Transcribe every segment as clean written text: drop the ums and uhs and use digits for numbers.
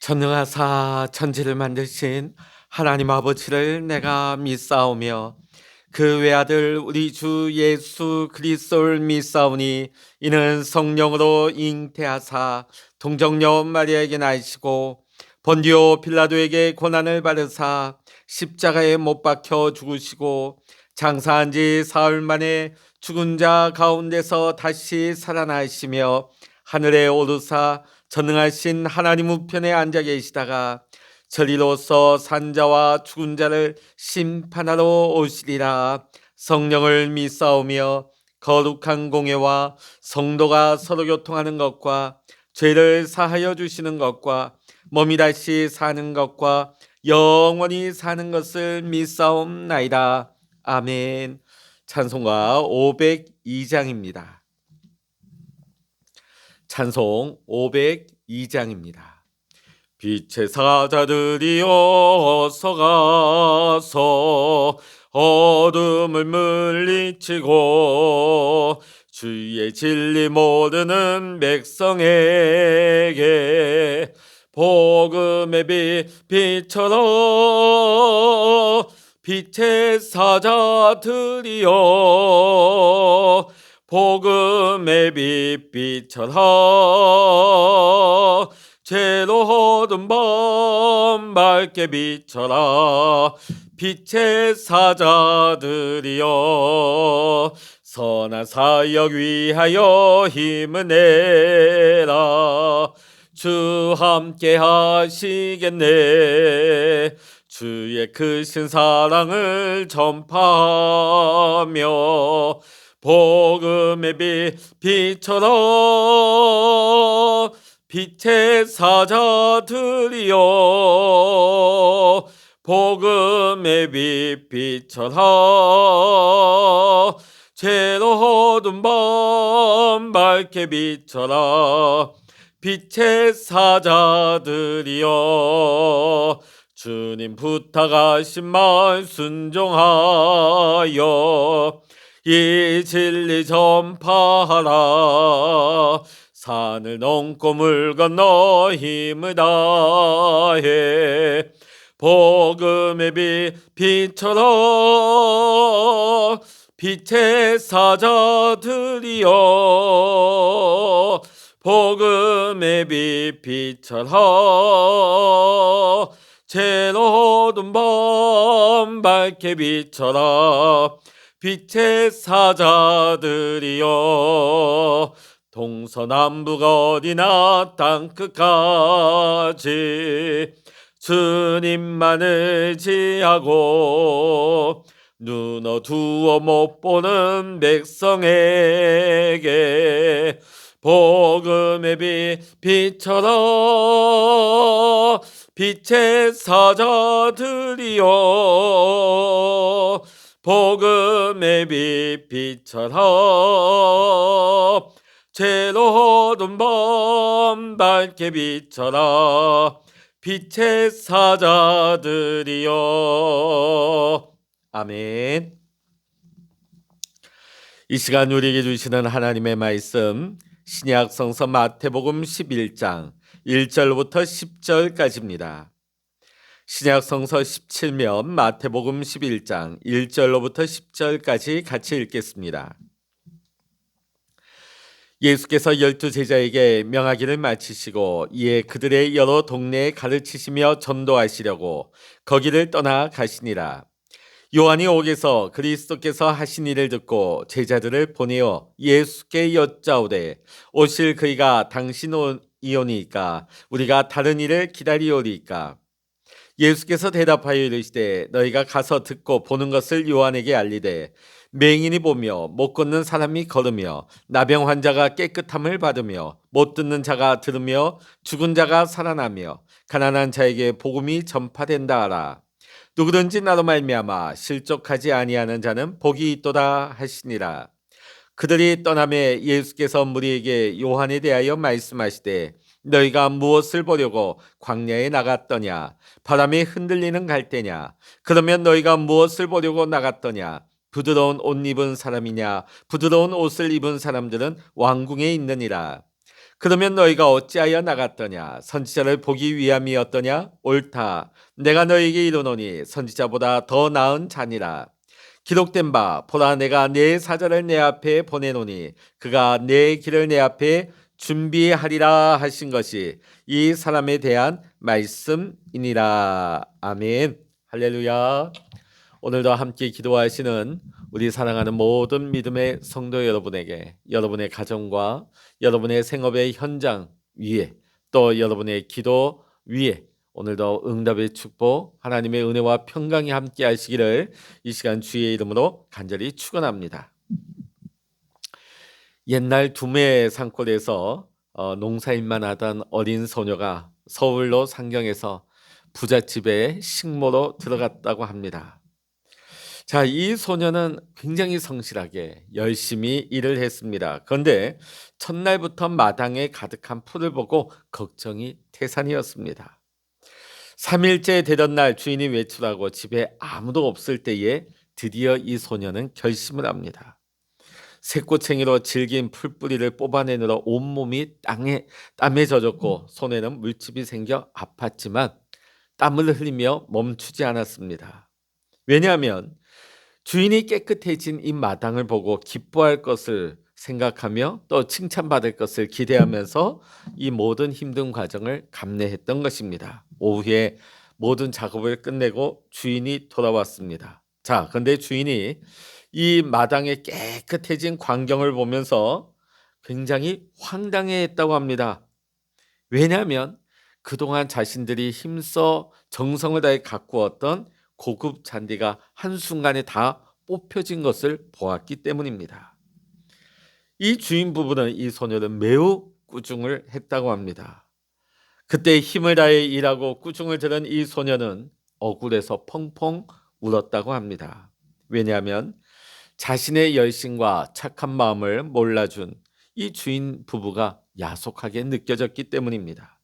전능하사 천지를 만드신 하나님 아버지를 내가 믿사오며 그 외아들 우리 주 예수 그리스도를 믿사오니 이는 성령으로 잉태하사 동정녀 마리아에게 나시고 본디오 빌라도에게 고난을 받으사 십자가에 못 박혀 죽으시고 장사한 지 사흘 만에 죽은 자 가운데서 다시 살아나시며 하늘에 오르사 전능하신 하나님 우편에 앉아 계시다가 저리로서 산자와 죽은 자를 심판하러 오시리라. 성령을 믿사오며 거룩한 공예와 성도가 서로 교통하는 것과 죄를 사하여 주시는 것과 몸이 다시 사는 것과 영원히 사는 것을 믿사옵나이다. 아멘. 찬송가 502장입니다. 찬송 502장입니다. 빛의 사자들이여 어서 가서 어둠을 물리치고 주의 진리 모르는 백성에게 복음의 빛 비춰라. 빛의 사자들이여 복음의 빛 비춰라. 죄로 어두운 밤 밝게 비춰라. 빛의 사자들이여 선한 사역 위하여 힘을 내라. 주 함께 하시겠네. 주의 크신 사랑을 전파하며 복음의 빛 비춰라. 빛의 사자들이여 복음의 빛 비춰라. 죄로 어두운 밤 밝게 비춰라. 빛의 사자들이여 주님 부탁하신 말 순종하여 이 진리 전파하라. 산을 넘고 물 건너 힘을 다해 복음의 빛 비춰라. 빛의 사자들이여 복음의 빛 비춰라. 죄로 어두운 밤 밝게 비춰라. 빛의 사자들이여 동서남북 어디나 땅끝까지 주님만을 지하고 눈 어두워 못 보는 백성에게 복음의 빛 비춰라. 빛의 사자들이여 복음의 빛 비춰라. 죄로 어두운 밤 밝게 비춰라. 빛의 사자들이여. 아멘. 이 시간 우리에게 주시는 하나님의 말씀 신약 성서 마태복음 11장 1절부터 10절까지입니다. 신약 성서 17면 마태복음 11장 1절로부터 10절까지 같이 읽겠습니다. 예수께서 12제자에게 명하기를 마치시고 이에 그들의 여러 동네에 가르치시며 전도하시려고 거기를 떠나 가시니라. 요한이 옥에서 그리스도께서 하신 일을 듣고 제자들을 보내어 예수께 여짜오되 오실 그이가 당신이오니까 우리가 다른 일을 기다리오리까. 예수께서 대답하여 이르시되 너희가 가서 듣고 보는 것을 요한에게 알리되 맹인이 보며 못 걷는 사람이 걸으며 나병 환자가 깨끗함을 받으며 못 듣는 자가 들으며 죽은 자가 살아나며 가난한 자에게 복음이 전파된다 하라. 누구든지 나로 말미암아 실족하지 아니하는 자는 복이 있도다 하시니라. 그들이 떠나매 예수께서 무리에게 요한에 대하여 말씀하시되 너희가 무엇을 보려고 광야에 나갔더냐? 바람에 흔들리는 갈대냐? 그러면 너희가 무엇을 보려고 나갔더냐? 부드러운 옷 입은 사람이냐? 부드러운 옷을 입은 사람들은 왕궁에 있느니라. 그러면 너희가 어찌하여 나갔더냐? 선지자를 보기 위함이었더냐? 옳다. 내가 너희에게 이르노니 선지자보다 더 나은 자니라. 기록된 바 보라 내가 내 사자를 내 앞에 보내노니 그가 내 길을 내 앞에 준비하리라 하신 것이 이 사람에 대한 말씀이니라. 아멘. 할렐루야. 오늘도 함께 기도하시는 우리 사랑하는 모든 믿음의 성도 여러분에게 여러분의 가정과 여러분의 생업의 현장 위에 또 여러분의 기도 위에 오늘도 응답의 축복 하나님의 은혜와 평강이 함께 하시기를 이 시간 주의 이름으로 간절히 축원합니다. 옛날 두메 산골에서 농사일만 하던 어린 소녀가 서울로 상경해서 부잣집에 식모로 들어갔다고 합니다. 자, 이 소녀는 굉장히 성실하게 열심히 일을 했습니다. 그런데 첫날부터 마당에 가득한 풀을 보고 걱정이 태산이었습니다. 3일째 되던 날 주인이 외출하고 집에 아무도 없을 때에 드디어 이 소녀는 결심을 합니다. 새꼬챙이로 질긴 풀뿌리를 뽑아내느라 온몸이 땀에 젖었고 손에는 물집이 생겨 아팠지만 땀을 흘리며 멈추지 않았습니다. 왜냐하면 주인이 깨끗해진 이 마당을 보고 기뻐할 것을 생각하며 또 칭찬받을 것을 기대하면서 이 모든 힘든 과정을 감내했던 것입니다. 오후에 모든 작업을 끝내고 주인이 돌아왔습니다. 자, 그런데 주인이 이 마당의 깨끗해진 광경을 보면서 굉장히 황당해했다고 합니다. 왜냐하면 그동안 자신들이 힘써 정성을 다해 가꾸었던 고급 잔디가 한순간에 다 뽑혀진 것을 보았기 때문입니다. 이 주인 부부는 이 소녀를 매우 꾸중을 했다고 합니다. 그때 힘을 다해 일하고 꾸중을 들은 이 소녀는 억울해서 펑펑 울었다고 합니다. 왜냐하면 자신의 열심과 착한 마음을 몰라준 이 주인 부부가 야속하게 느껴졌기 때문입니다.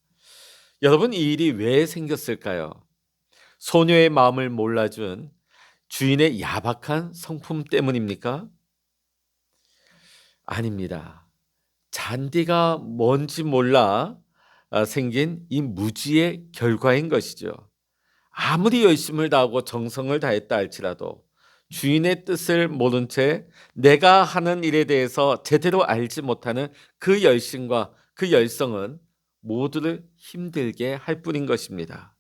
여러분, 이 일이 왜 생겼을까요? 소녀의 마음을 몰라준 주인의 야박한 성품 때문입니까? 아닙니다. 잔디가 뭔지 몰라 생긴 이 무지의 결과인 것이죠. 아무리 열심을 다하고 정성을 다했다 할지라도 주인의 뜻을 모른 채 내가 하는 일에 대해서 제대로 알지 못하는 그 열심과 그 열성은 모두를 힘들게 할 뿐인 것입니다.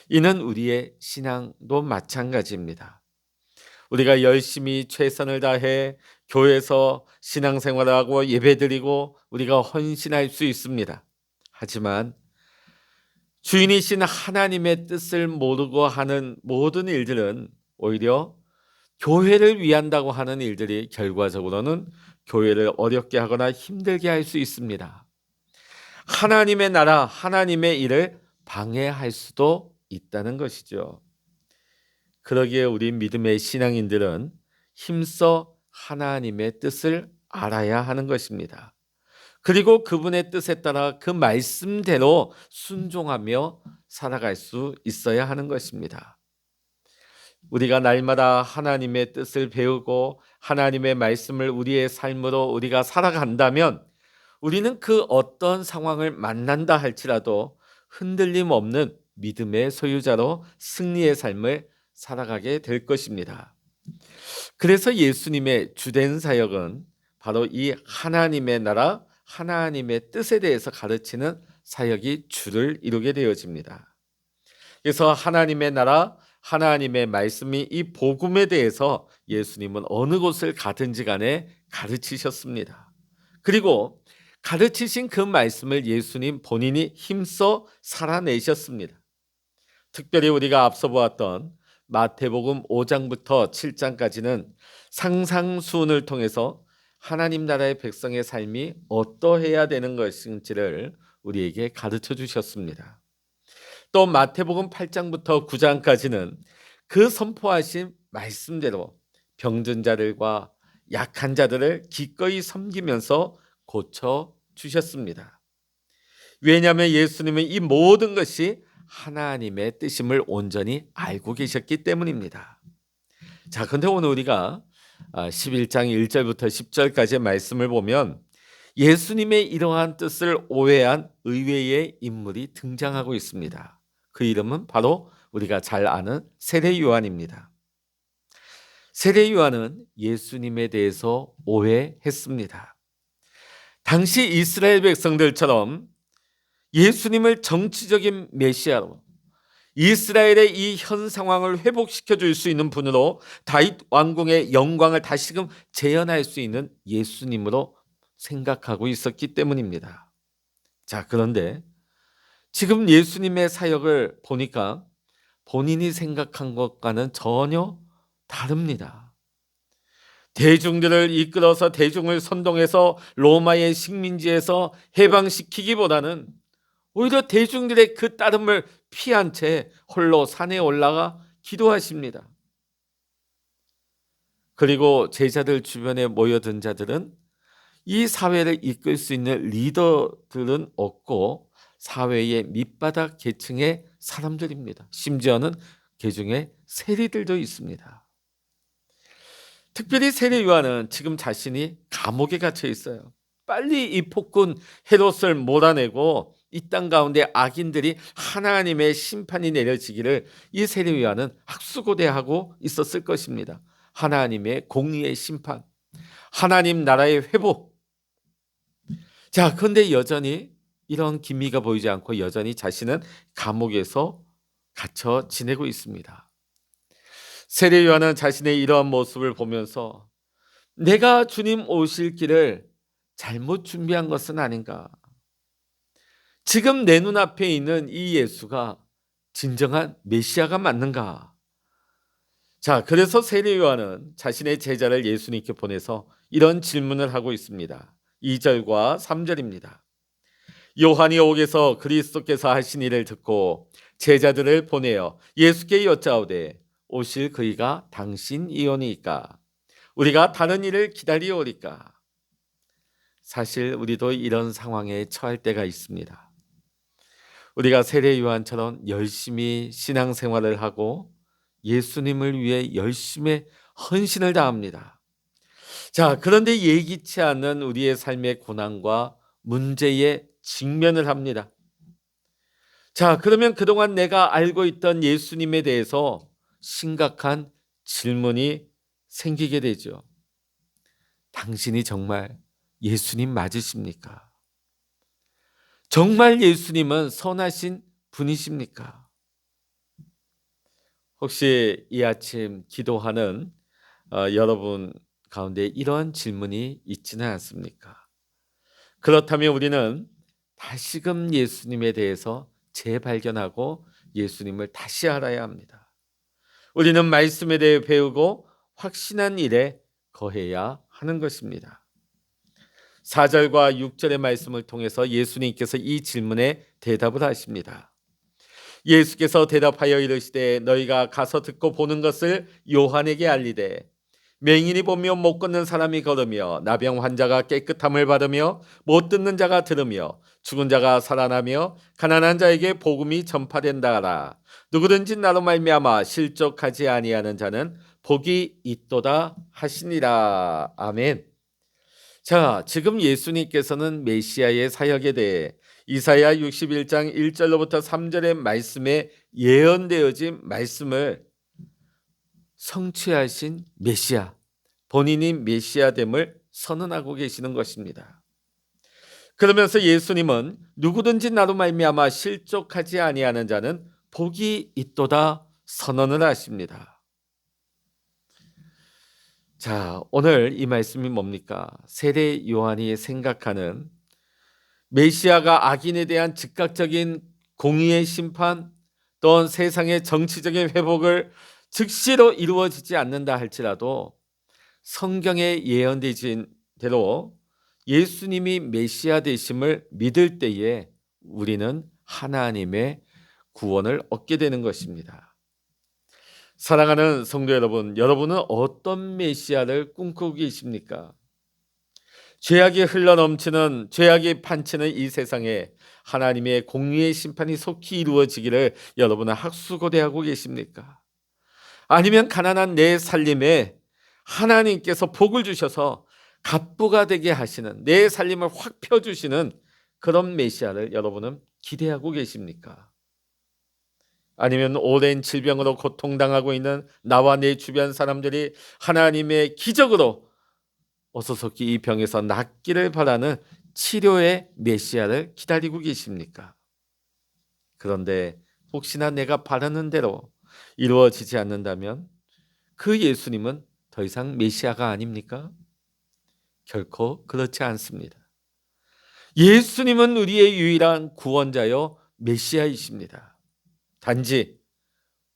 이는 우리의 신앙도 마찬가지입니다. 우리가 열심히 최선을 다해 교회에서 신앙생활을 하고 예배드리고 우리가 헌신할 수 있습니다. 하지만 주인이신 하나님의 뜻을 모르고 하는 모든 일들은 오히려 교회를 위한다고 하는 일들이 결과적으로는 교회를 어렵게 하거나 힘들게 할 수 있습니다. 하나님의 나라, 하나님의 일을 방해할 수도 있다는 것이죠. 그러기에 우리 믿음의 신앙인들은 힘써 하나님의 뜻을 알아야 하는 것입니다. 그리고 그분의 뜻에 따라 그 말씀대로 순종하며 살아갈 수 있어야 하는 것입니다. 우리가 날마다 하나님의 뜻을 배우고 하나님의 말씀을 우리의 삶으로 우리가 살아간다면 우리는 그 어떤 상황을 만난다 할지라도 흔들림 없는 믿음의 소유자로 승리의 삶을 살아가게 될 것입니다. 그래서 예수님의 주된 사역은 바로 이 하나님의 나라, 하나님의 뜻에 대해서 가르치는 사역이 주를 이루게 되어집니다. 그래서 하나님의 나라, 하나님의 말씀이 이 복음에 대해서 예수님은 어느 곳을 가든지 간에 가르치셨습니다. 그리고 가르치신 그 말씀을 예수님 본인이 힘써 살아내셨습니다. 특별히 우리가 앞서 보았던 마태복음 5장부터 7장까지는 상상수훈을 통해서 하나님 나라의 백성의 삶이 어떠해야 되는 것인지를 우리에게 가르쳐 주셨습니다. 또 마태복음 8장부터 9장까지는 그 선포하신 말씀대로 병든 자들과 약한 자들을 기꺼이 섬기면서 고쳐 주셨습니다. 왜냐하면 예수님은 이 모든 것이 하나님의 뜻임을 온전히 알고 계셨기 때문입니다. 자, 그런데 오늘 우리가 11장 1절부터 10절까지의 말씀을 보면 예수님의 이러한 뜻을 오해한 의외의 인물이 등장하고 있습니다. 그 이름은 바로 우리가 잘 아는 세례 요한입니다. 세례 요한은 예수님에 대해서 오해했습니다. 당시 이스라엘 백성들처럼 예수님을 정치적인 메시아로, 이스라엘의 이 현 상황을 회복시켜 줄 수 있는 분으로, 다윗 왕궁의 영광을 다시금 재현할 수 있는 예수님으로 생각하고 있었기 때문입니다. 자, 그런데 지금 예수님의 사역을 보니까 본인이 생각한 것과는 전혀 다릅니다. 대중들을 이끌어서 대중을 선동해서 로마의 식민지에서 해방시키기보다는 오히려 대중들의 그 따름을 피한 채 홀로 산에 올라가 기도하십니다. 그리고 제자들 주변에 모여든 자들은 이 사회를 이끌 수 있는 리더들은 없고 사회의 밑바닥 계층의 사람들입니다. 심지어는 그 중에 세리들도 있습니다. 특별히 세례 요한은 지금 자신이 감옥에 갇혀 있어요. 빨리 이 폭군 헤롯을 몰아내고 이 땅 가운데 악인들이 하나님의 심판이 내려지기를 이 세례 요한은 학수고대하고 있었을 것입니다. 하나님의 공의의 심판, 하나님 나라의 회복. 자, 그런데 여전히 이런 기미가 보이지 않고 여전히 자신은 감옥에서 갇혀 지내고 있습니다. 세례 요한은 자신의 이러한 모습을 보면서 내가 주님 오실 길을 잘못 준비한 것은 아닌가? 지금 내 눈앞에 있는 이 예수가 진정한 메시아가 맞는가? 자, 그래서 세례 요한은 자신의 제자를 예수님께 보내서 이런 질문을 하고 있습니다. 2절과 3절입니다. 요한이 옥에서 그리스도께서 하신 일을 듣고 제자들을 보내어 예수께 여짜오되 오실 그이가 당신이오니까 우리가 다른 일을 기다리오리까? 사실 우리도 이런 상황에 처할 때가 있습니다. 우리가 세례 요한처럼 열심히 신앙생활을 하고 예수님을 위해 열심히 헌신을 다합니다. 자, 그런데 예기치 않은 우리의 삶의 고난과 문제에 직면을 합니다. 자, 그러면 그동안 내가 알고 있던 예수님에 대해서 심각한 질문이 생기게 되죠. 당신이 정말 예수님 맞으십니까? 정말 예수님은 선하신 분이십니까? 혹시 이 아침 기도하는 여러분 가운데 이런 질문이 있지는 않습니까? 그렇다면 우리는 다시금 예수님에 대해서 재발견하고 예수님을 다시 알아야 합니다. 우리는 말씀에 대해 배우고 확신한 일에 거해야 하는 것입니다. 4절과 6절의 말씀을 통해서 예수님께서 이 질문에 대답을 하십니다. 예수께서 대답하여 이르시되 너희가 가서 듣고 보는 것을 요한에게 알리되 맹인이 보며 못 걷는 사람이 걸으며 나병 환자가 깨끗함을 받으며 못 듣는 자가 들으며 죽은 자가 살아나며 가난한 자에게 복음이 전파된다 하라. 누구든지 나로 말미암아 실족하지 아니하는 자는 복이 있도다 하시니라. 아멘. 자, 지금 예수님께서는 메시아의 사역에 대해 이사야 61장 1절로부터 3절의 말씀에 예언되어진 말씀을 성취하신 메시아, 본인이 메시아됨을 선언하고 계시는 것입니다. 그러면서 예수님은 누구든지 나로 말미암아 실족하지 아니하는 자는 복이 있도다 선언을 하십니다. 자, 오늘 이 말씀이 뭡니까? 세례 요한이 생각하는 메시아가 악인에 대한 즉각적인 공의의 심판 또는 세상의 정치적인 회복을 즉시로 이루어지지 않는다 할지라도 성경에 예언되신 대로 예수님이 메시아 되심을 믿을 때에 우리는 하나님의 구원을 얻게 되는 것입니다. 사랑하는 성도 여러분, 여러분은 어떤 메시아를 꿈꾸고 계십니까? 죄악이 흘러넘치는, 죄악이 판치는 이 세상에 하나님의 공의의 심판이 속히 이루어지기를 여러분은 학수고대하고 계십니까? 아니면 가난한 내 살림에 하나님께서 복을 주셔서 갑부가 되게 하시는, 내 살림을 확 펴주시는 그런 메시아를 여러분은 기대하고 계십니까? 아니면 오랜 질병으로 고통당하고 있는 나와 내 주변 사람들이 하나님의 기적으로 어서속히 이 병에서 낫기를 바라는 치료의 메시아를 기다리고 계십니까? 그런데 혹시나 내가 바라는 대로 이루어지지 않는다면 그 예수님은 더 이상 메시아가 아닙니까? 결코 그렇지 않습니다. 예수님은 우리의 유일한 구원자요 메시아이십니다. 단지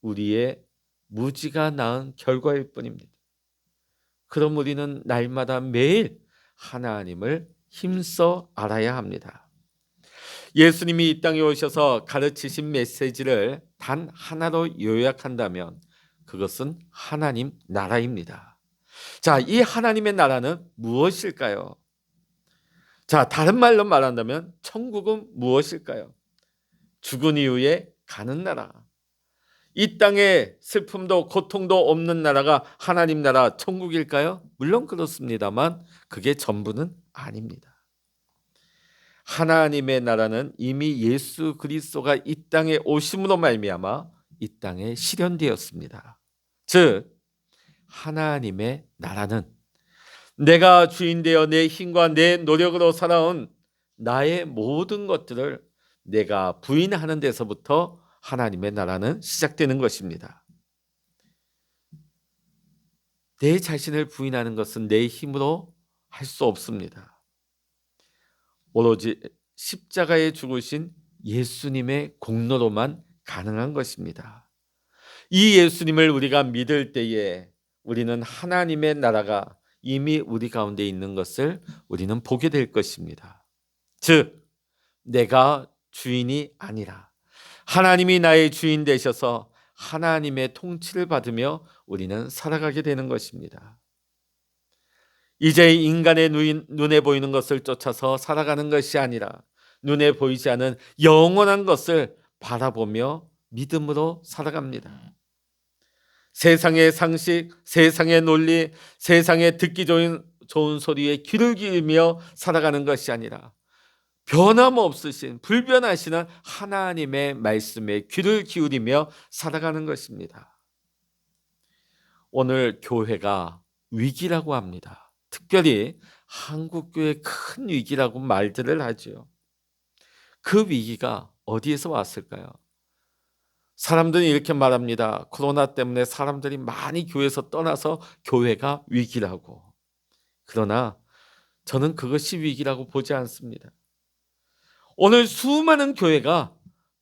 우리의 무지가 낳은 결과일 뿐입니다. 그럼 우리는 날마다 매일 하나님을 힘써 알아야 합니다. 예수님이 이 땅에 오셔서 가르치신 메시지를 단 하나로 요약한다면 그것은 하나님 나라입니다. 자, 이 하나님의 나라는 무엇일까요? 자, 다른 말로 말한다면 천국은 무엇일까요? 죽은 이후에 가는 나라. 이 땅에 슬픔도 고통도 없는 나라가 하나님 나라 천국일까요? 물론 그렇습니다만 그게 전부는 아닙니다. 하나님의 나라는 이미 예수 그리스도가 이 땅에 오심으로 말미암아 이 땅에 실현되었습니다. 즉 하나님의 나라는 내가 주인 되어 내 힘과 내 노력으로 살아온 나의 모든 것들을 내가 부인하는 데서부터 하나님의 나라는 시작되는 것입니다. 내 자신을 부인하는 것은 내 힘으로 할 수 없습니다. 오로지 십자가에 죽으신 예수님의 공로로만 가능한 것입니다. 이 예수님을 우리가 믿을 때에 우리는 하나님의 나라가 이미 우리 가운데 있는 것을 우리는 보게 될 것입니다. 즉 내가 주인이 아니라 하나님이 나의 주인 되셔서 하나님의 통치를 받으며 우리는 살아가게 되는 것입니다. 이제 인간의 눈에 보이는 것을 쫓아서 살아가는 것이 아니라 눈에 보이지 않은 영원한 것을 바라보며 믿음으로 살아갑니다. 세상의 상식, 세상의 논리, 세상에 듣기 좋은 소리에 귀를 기울이며 살아가는 것이 아니라 변함없으신 불변하시는 하나님의 말씀에 귀를 기울이며 살아가는 것입니다. 오늘 교회가 위기라고 합니다. 특별히 한국교회 큰 위기라고 말들을 하죠. 그 위기가 어디에서 왔을까요? 사람들이 이렇게 말합니다. 코로나 때문에 사람들이 많이 교회에서 떠나서 교회가 위기라고. 그러나 저는 그것이 위기라고 보지 않습니다. 오늘 수많은 교회가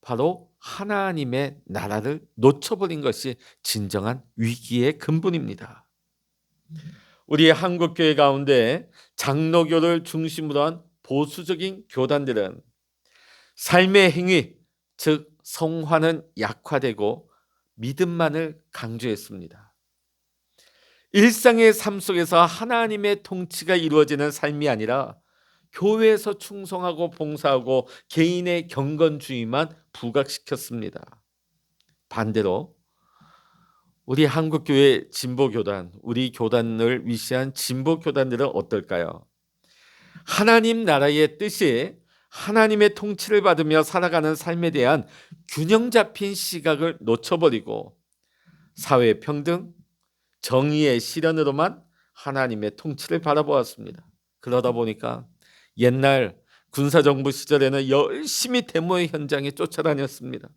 바로 하나님의 나라를 놓쳐버린 것이 진정한 위기의 근본입니다. 우리 한국교회 가운데 장로교를 중심으로 한 보수적인 교단들은 삶의 행위, 즉 성화는 약화되고 믿음만을 강조했습니다. 일상의 삶 속에서 하나님의 통치가 이루어지는 삶이 아니라 교회에서 충성하고 봉사하고 개인의 경건주의만 부각시켰습니다. 반대로 우리 한국교회 진보교단, 우리 교단을 위시한 진보교단들은 어떨까요? 하나님 나라의 뜻이 하나님의 통치를 받으며 살아가는 삶에 대한 균형 잡힌 시각을 놓쳐버리고 사회 평등, 정의의 실현으로만 하나님의 통치를 바라보았습니다. 그러다 보니까 옛날 군사정부 시절에는 열심히 데모의 현장에 쫓아다녔습니다.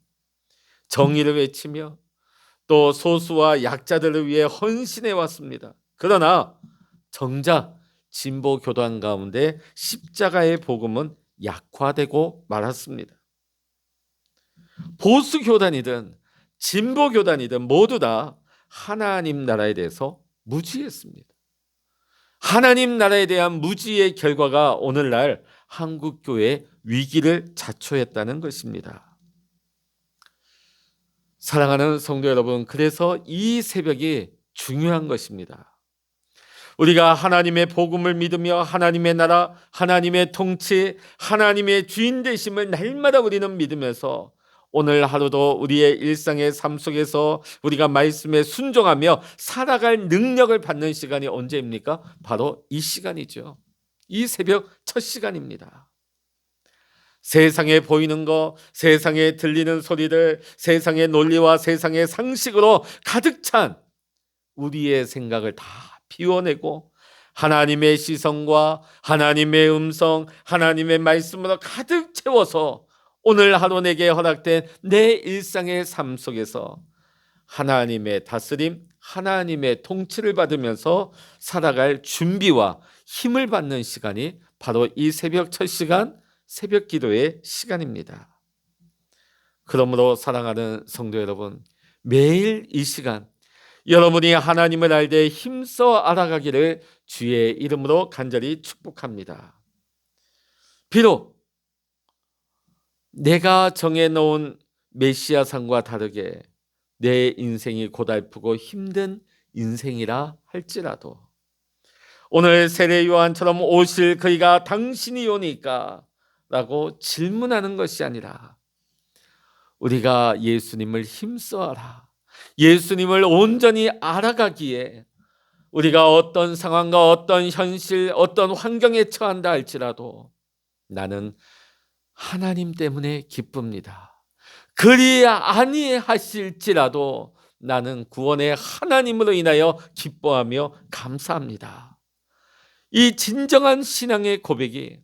정의를 외치며 또 소수와 약자들을 위해 헌신해 왔습니다. 그러나 정작 진보 교단 가운데 십자가의 복음은 약화되고 말았습니다. 보수 교단이든 진보 교단이든 모두 다 하나님 나라에 대해서 무지했습니다. 하나님 나라에 대한 무지의 결과가 오늘날 한국교회의 위기를 자초했다는 것입니다. 사랑하는 성도 여러분, 그래서 이 새벽이 중요한 것입니다. 우리가 하나님의 복음을 믿으며 하나님의 나라, 하나님의 통치, 하나님의 주인 되심을 날마다 우리는 믿으면서 오늘 하루도 우리의 일상의 삶 속에서 우리가 말씀에 순종하며 살아갈 능력을 받는 시간이 언제입니까? 바로 이 시간이죠. 이 새벽 첫 시간입니다. 세상에 보이는 것, 세상에 들리는 소리들, 세상의 논리와 세상의 상식으로 가득 찬 우리의 생각을 다 비워내고 하나님의 시선과 하나님의 음성, 하나님의 말씀으로 가득 채워서 오늘 하루 내게 허락된 내 일상의 삶 속에서 하나님의 다스림, 하나님의 통치를 받으면서 살아갈 준비와 힘을 받는 시간이 바로 이 새벽 첫 시간, 새벽 기도의 시간입니다. 그러므로 사랑하는 성도 여러분, 매일 이 시간 여러분이 하나님을 알되 힘써 알아가기를 주의 이름으로 간절히 축복합니다. 비록 내가 정해놓은 메시아상과 다르게 내 인생이 고달프고 힘든 인생이라 할지라도 오늘 세례 요한처럼 오실 그이가 당신이 오니까 라고 질문하는 것이 아니라 우리가 예수님을 힘써라, 예수님을 온전히 알아가기에 우리가 어떤 상황과 어떤 현실, 어떤 환경에 처한다 할지라도 나는 하나님 때문에 기쁩니다. 그리 아니하실지라도 나는 구원의 하나님으로 인하여 기뻐하며 감사합니다. 이 진정한 신앙의 고백이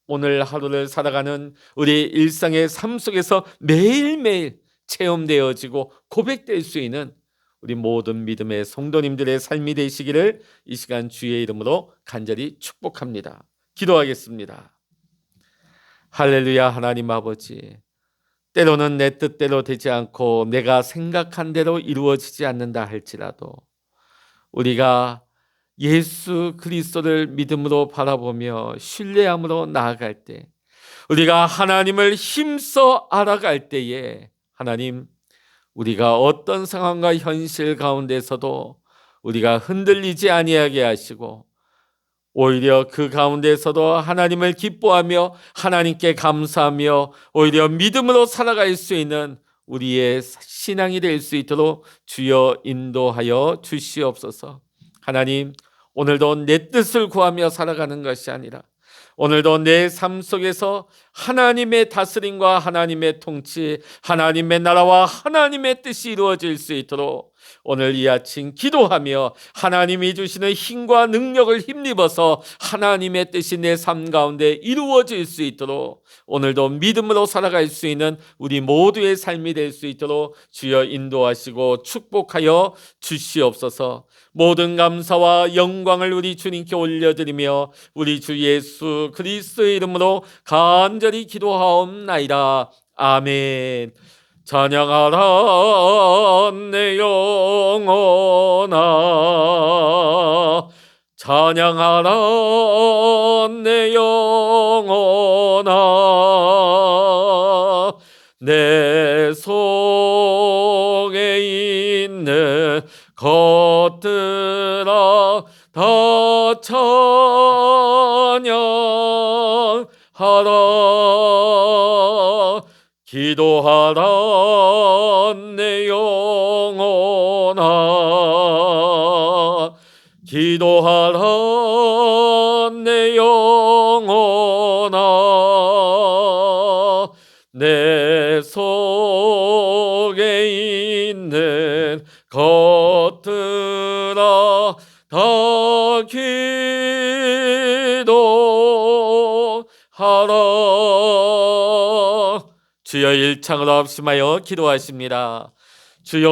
오늘 하루를 살아가는 우리 일상의 삶 속에서 매일매일 체험되어지고 고백될 수 있는 우리 모든 믿음의 성도님들의 삶이 되시기를 이 시간 주의 이름으로 간절히 축복합니다. 기도하겠습니다. 할렐루야. 하나님 아버지, 때로는 내 뜻대로 되지 않고 내가 생각한 대로 이루어지지 않는다 할지라도 우리가 예수 그리스도를 믿음으로 바라보며 신뢰함으로 나아갈 때, 우리가 하나님을 힘써 알아갈 때에 하나님, 우리가 어떤 상황과 현실 가운데서도 우리가 흔들리지 아니하게 하시고 오히려 그 가운데서도 하나님을 기뻐하며 하나님께 감사하며 오히려 믿음으로 살아갈 수 있는 우리의 신앙이 될 수 있도록 주여 인도하여 주시옵소서. 하나님, 오늘도 내 뜻을 구하며 살아가는 것이 아니라 오늘도 내 삶 속에서 하나님의 다스림과 하나님의 통치, 하나님의 나라와 하나님의 뜻이 이루어질 수 있도록 오늘 이 아침 기도하며 하나님이 주시는 힘과 능력을 힘입어서 하나님의 뜻이 내 삶 가운데 이루어질 수 있도록 오늘도 믿음으로 살아갈 수 있는 우리 모두의 삶이 될 수 있도록 주여 인도하시고 축복하여 주시옵소서. 모든 감사와 영광을 우리 주님께 올려드리며 우리 주 예수 그리스도의 이름으로 간절히 기도하옵나이다. 아멘. 찬양하라 내 영혼아, 찬양하라 내 영혼아, 내 속에 있는 것들아 다 찬양하라. 기도하라 내 영혼아, 기도하라 내 영혼아, 내 속에 있는 것들아 다 기도하라. 주여 일창으로 합심하여 기도하십니다. 주여